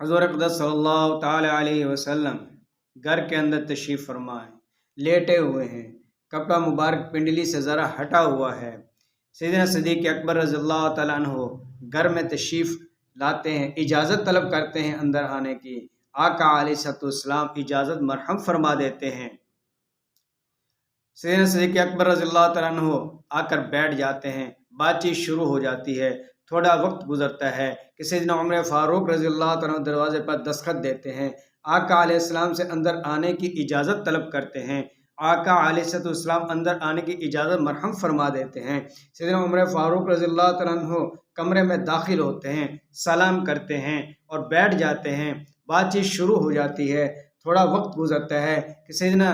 حضور اقدس صلی اللہ تعالی علیہ وسلم گھر کے اندر تشریف فرما ہے، لیٹے ہوئے ہیں، کپڑا مبارک پنڈلی سے ذرا ہٹا ہوا ہے۔ سیدنا صدیق اکبر رضی اللہ تعالیٰ عنہ گھر میں تشریف لاتے ہیں، اجازت طلب کرتے ہیں اندر آنے کی۔ آقا علیہ السلام اجازت مرحم فرما دیتے ہیں۔ سیدنا صدیق اکبر رضی اللہ تعالیٰ عنہ آ کر بیٹھ جاتے ہیں، بات چیت شروع ہو جاتی ہے۔ تھوڑا وقت گزرتا ہے کہ سیدنا عمر فاروق رضی اللہ تعالیٰ عنہ دروازے پر دستخط دیتے ہیں، آقا علیہ السلام سے اندر آنے کی اجازت طلب کرتے ہیں۔ آقا علیہ السلام اندر آنے کی اجازت مرحم فرما دیتے ہیں۔ سیدنا عمر فاروق رضی اللہ تعالیٰ عنہ کمرے میں داخل ہوتے ہیں، سلام کرتے ہیں اور بیٹھ جاتے ہیں۔ بات چیت شروع ہو جاتی ہے۔ تھوڑا وقت گزرتا ہے کہ سیدنا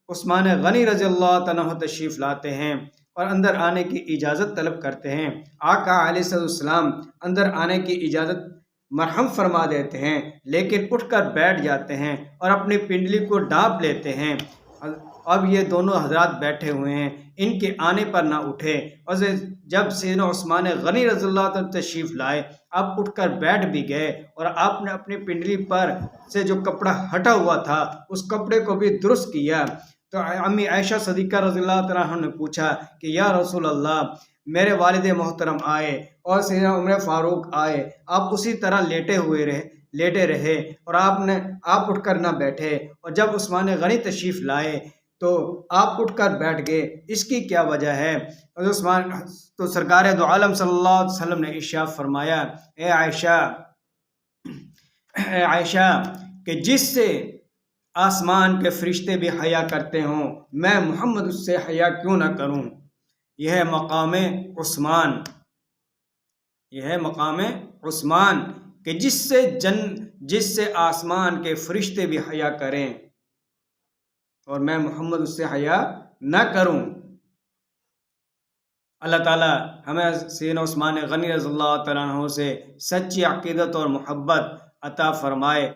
عثمان غنی رضی اللہ تعالیٰ عنہ تشریف لاتے ہیں اور اندر آنے کی اجازت طلب کرتے ہیں۔ آقا علیہ السلام اندر آنے کی اجازت مرحم فرما دیتے ہیں، لیکن اٹھ کر بیٹھ جاتے ہیں اور اپنی پنڈلی کو ڈانپ لیتے ہیں۔ اب یہ دونوں حضرات بیٹھے ہوئے ہیں، ان کے آنے پر نہ اٹھے، اور جب سیدنا عثمان غنی رضی اللہ تعالیٰ تشریف لائے، آپ اٹھ کر بیٹھ بھی گئے اور آپ نے اپنی پنڈلی پر سے جو کپڑا ہٹا ہوا تھا اس کپڑے کو بھی درست کیا۔ تو امی عائشہ صدیقہ رضی اللہ تعالیٰ عنہ نے پوچھا کہ یا رسول اللہ، میرے والد محترم آئے اور سیدنا عمر فاروق آئے، آپ اسی طرح لیٹے رہے اور آپ اٹھ کر نہ بیٹھے، اور جب عثمان غنی تشریف لائے تو آپ اٹھ کر بیٹھ گئے، اس کی کیا وجہ ہے؟ تو سرکار دو عالم صلی اللہ علیہ وسلم نے ارشاد فرمایا، اے عائشہ کہ جس سے آسمان کے فرشتے بھی حیا کرتے ہوں، میں محمد اس سے حیا کیوں نہ کروں؟ یہ ہے مقام عثمان کہ جس سے آسمان کے فرشتے بھی حیا کریں اور میں محمد اس سے حیا نہ کروں۔ اللہ تعالیٰ ہمیں سیدنا عثمان غنی رضی اللہ تعالیٰ عنہ سے سچی عقیدت اور محبت عطا فرمائے۔